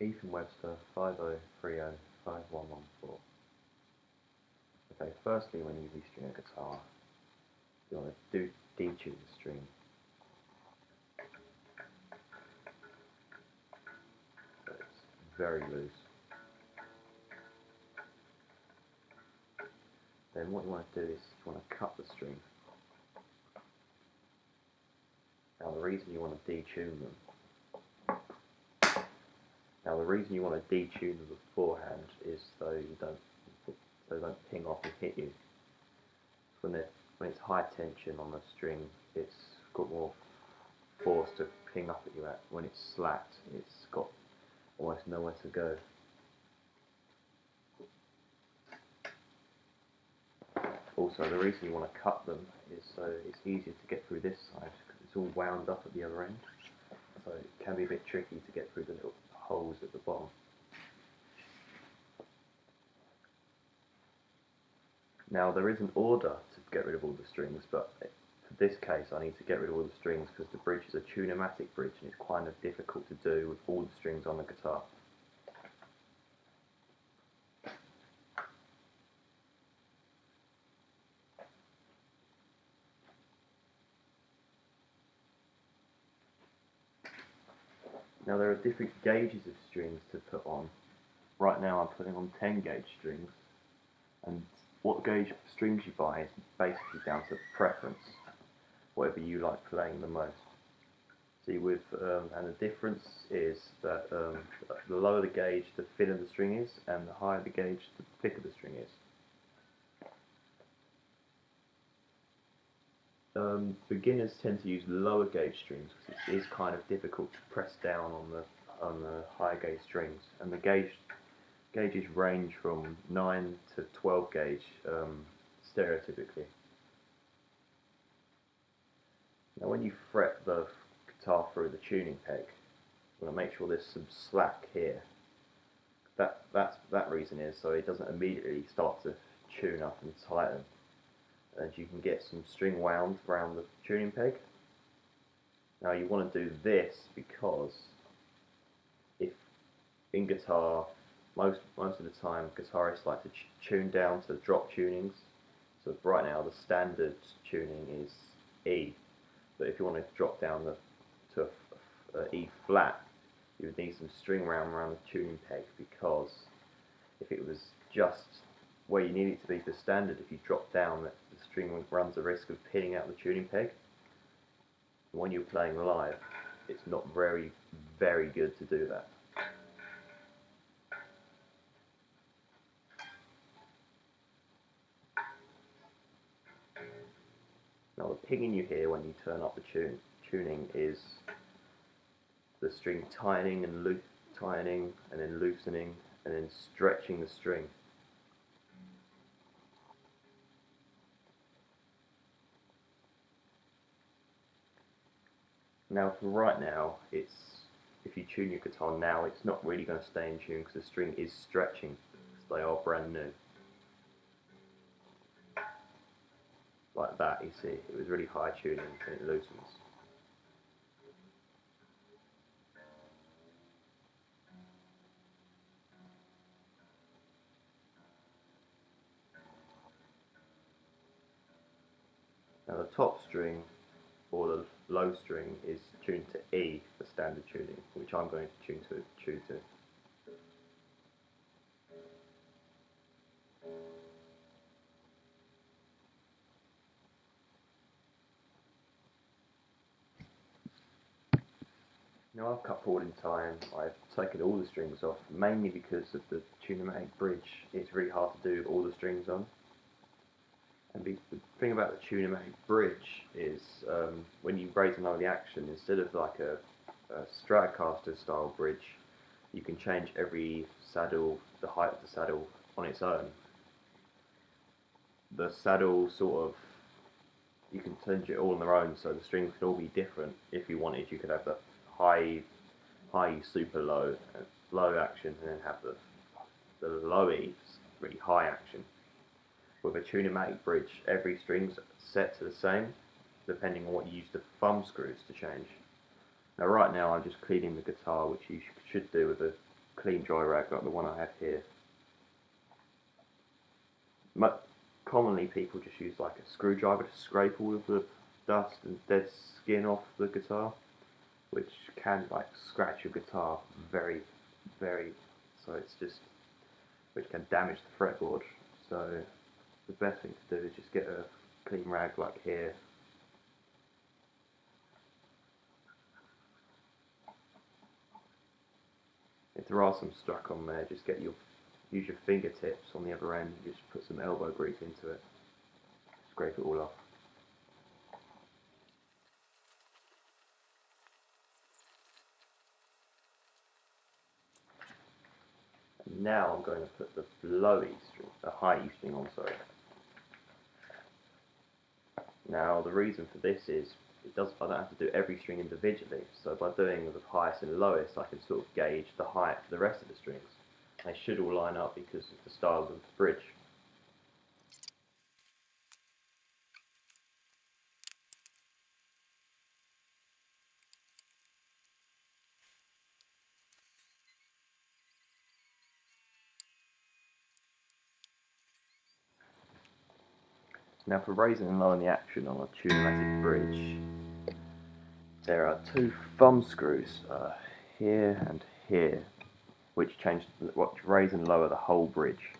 Ethan Webster 50305114. Okay, firstly when you restring a guitar, you want to detune the string. So it's very loose. Then what you want to do is you want to cut the string. Now the reason you want to detune them beforehand is so they don't ping off and hit you. When it's high tension on the string, it's got more force to ping up at you at. When it's slacked, it's got almost nowhere to go. Also, the reason you want to cut them is so it's easier to get through this side because it's all wound up at the other end. So it can be a bit tricky to get through the little holes at the bottom. Now there is an order to get rid of all the strings, but for this case I need to get rid of all the strings because the bridge is a tune-o-matic bridge and it's kind of difficult to do with all the strings on the guitar. Now there are different gauges of strings to put on. Right now I'm putting on 10 gauge strings, and what gauge of strings you buy is basically down to preference, whatever you like playing the most. See, and the difference is that the lower the gauge, the thinner the string is, and the higher the gauge, the thicker the string is. Beginners tend to use lower gauge strings because it is kind of difficult to press down on the higher gauge strings, and the gauges range from 9 to 12 gauge stereotypically. Now when you fret the guitar through the tuning peg, you want to make sure there's some slack here. That reason is so it doesn't immediately start to tune up and tighten, and you can get some string wound around the tuning peg. Now you want to do this because if in guitar, most of the time guitarists like to tune down to drop tunings. So right now the standard tuning is E, but if you want to drop down to a E flat, you would need some string wound around the tuning peg, because if it was just where you need it to be for standard, if you drop down, the string runs the risk of pinning out the tuning peg. And when you're playing live, it's not very good to do that. Now the pinging you hear when you turn up the tuning is the string tightening and then loosening and then stretching the string. Now for right now, if you tune your guitar now, it's not really going to stay in tune because the string is stretching because they are brand new. Like that, you see, it was really high tuning and it loosens. Now the top string or the low string is tuned to E for standard tuning, which I'm going to tune to. Now I've cut forward in time, I've taken all the strings off, mainly because of the tune-o-matic bridge. It's really hard to do all the strings on. And the thing about the tune-o-matic bridge is when you raise and lower the action, instead of like a Stratocaster style bridge, you can change every saddle, the height of the saddle on its own. The saddle sort of, you can change it all on their own, so the strings could all be different. If you wanted, you could have the high, super low, low action, and then have the low E's, really high action. With a tune-o-matic bridge, every string's set to the same, depending on what you use the thumb screws to change. Now right now I'm just cleaning the guitar, which you should do with a clean dry rag like the one I have here. Commonly people just use like a screwdriver to scrape all of the dust and dead skin off the guitar, which can like scratch your guitar very, so it's just, which can damage the fretboard. So the best thing to do is just get a clean rag like here. If there are some stuck on there, just use your fingertips on the other end and just put some elbow grease into it. Scrape it all off. And now I'm going to put the low E string, the high E string on, sorry. Now the reason for this is, I don't have to do every string individually, so by doing the highest and lowest I can sort of gauge the height for the rest of the strings. They should all line up because of the style of the bridge. Now for raising and lowering the action on a Tune-o-matic bridge, there are two thumb screws here and here, which raise and lower the whole bridge.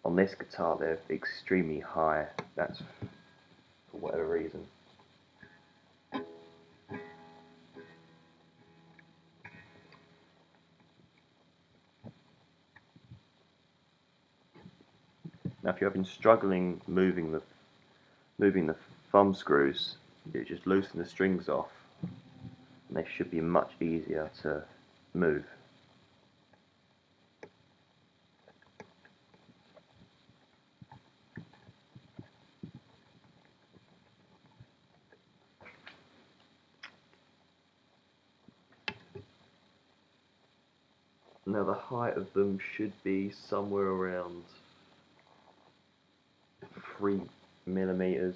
On this guitar they're extremely high, that's for whatever reason. Now if you've been struggling moving the thumb screws, you just loosen the strings off and they should be much easier to move. Now the height of them should be somewhere around 3mm.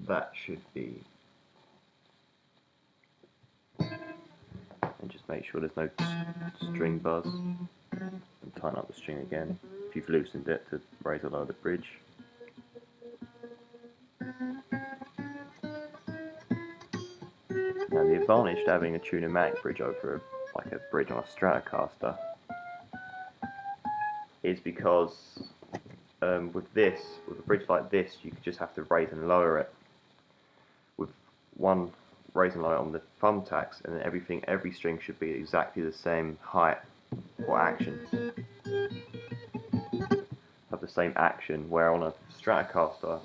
That should be, and just make sure there's no string buzz, and tighten up the string again if you've loosened it to raise or lower the bridge. Now the advantage to having a Tune-o-matic bridge over like a bridge on a Stratocaster is because with a bridge like this, you just have to raise and lower it with one raise and lower on the thumbtacks, and then every string should be exactly the same height or action. Have the same action, where on a Stratocaster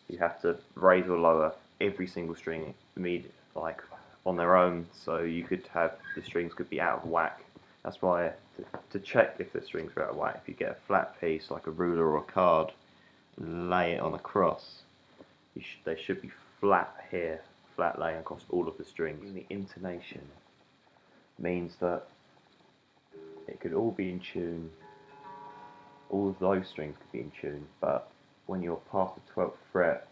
you have to raise or lower every single string immediately, like on their own, so you could have the strings could be out of whack. That's why to check if the strings are out of whack, if you get a flat piece like a ruler or a card, lay it on a cross, they should be flat here, flat laying across all of the strings. And the intonation means that it could all be in tune, all of those strings could be in tune, but when you're past the 12th fret,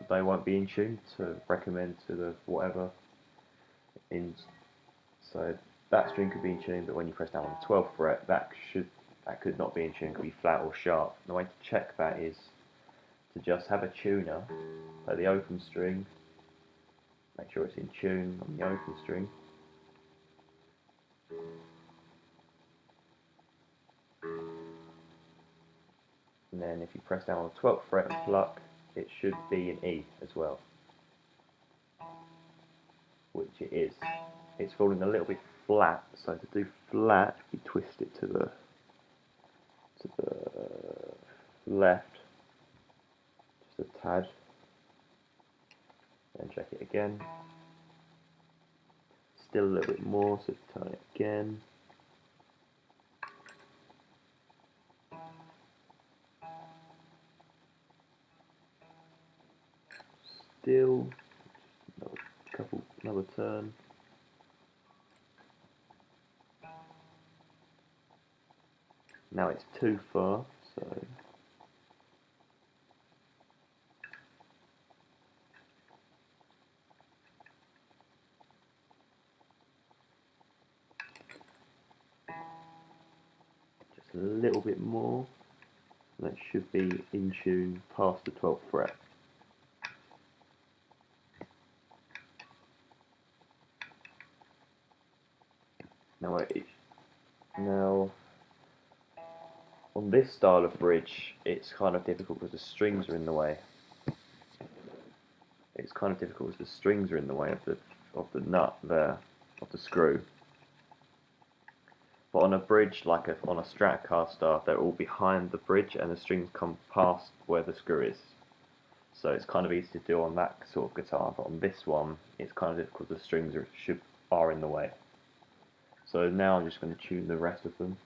they won't be in tune to recommend to the whatever. So that string could be in tune, but when you press down on the 12th fret, that could not be in tune, could be flat or sharp. The way to check that is to just have a tuner, play the open string, make sure it's in tune on the open string. And then if you press down on the 12th fret and pluck, it should be in E as well, which it is. It's falling a little bit flat, so to do flat, you twist it to the left, just a tad, and check it again. Still a little bit more, so turn it again. still. Another turn. Now it's too far, so just a little bit more. That should be in tune past the 12th fret. Now, on this style of bridge, it's kind of difficult because the strings are in the way. It's kind of difficult because the strings are in the way of the nut there, of the screw. But on a bridge like on a Stratocaster, they're all behind the bridge and the strings come past where the screw is. So it's kind of easy to do on that sort of guitar, but on this one, it's kind of difficult because the strings are in the way. So now I'm just going to tune the rest of them.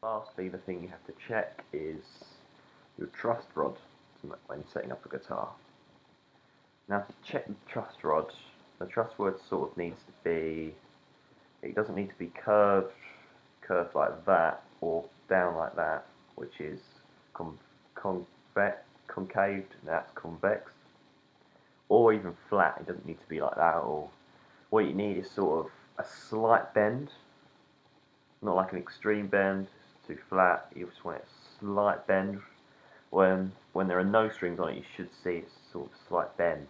Lastly, the thing you have to check is your truss rod when setting up a guitar. Now to check the truss rod sort of needs to be, it doesn't need to be curved like that or down like that, which is concaved, that's convex, or even flat. It doesn't need to be like that at all. What you need is sort of a slight bend, not like an extreme bend, it's too flat. You just want a slight bend. When there are no strings on it, you should see a sort of slight bend,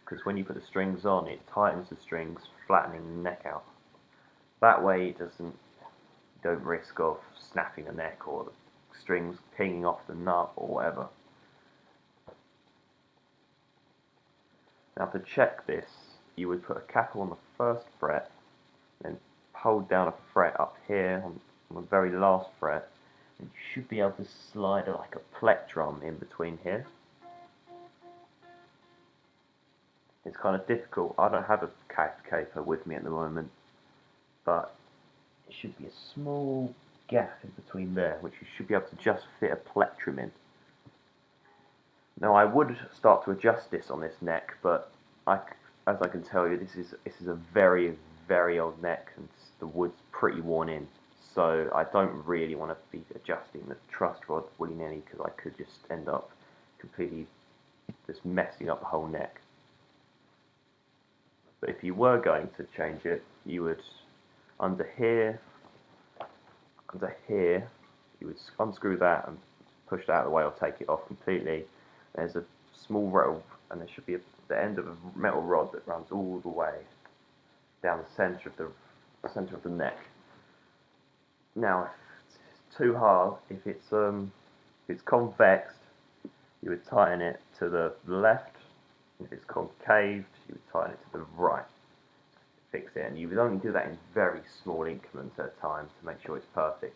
because when you put the strings on, it tightens the strings, flattening the neck out. That way you don't risk of snapping the neck or the strings pinging off the nut or whatever. Now to check this, you would put a capo on the first fret, then hold down a fret up here on the very last fret, and you should be able to slide like a plectrum in between here. It's kind of difficult. I don't have a capo with me at the moment, but it should be a small gap in between there, which you should be able to just fit a plectrum in. Now I would start to adjust this on this neck, but as I can tell you, this is a very, very old neck, and the wood's pretty worn in. So I don't really want to be adjusting the truss rod willy-nilly, because I could just end up completely just messing up the whole neck. But if you were going to change it, you would under here, you would unscrew that and push that out of the way or take it off completely. There's a small rattle, and there should be the end of a metal rod that runs all the way down the centre of the neck. Now, if it's too hard, if it's convexed, you would tighten it to the left. If it's concaved, you would tighten it to the right. Fix it, and you would only do that in very small increments at a time to make sure it's perfect.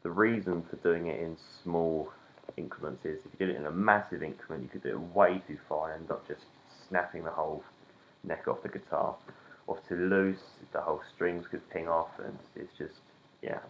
The reason for doing it in small increments is if you did it in a massive increment, you could do it way too far and end up just snapping the whole neck off the guitar. Or too loose, the whole strings could ping off, and it's just, yeah,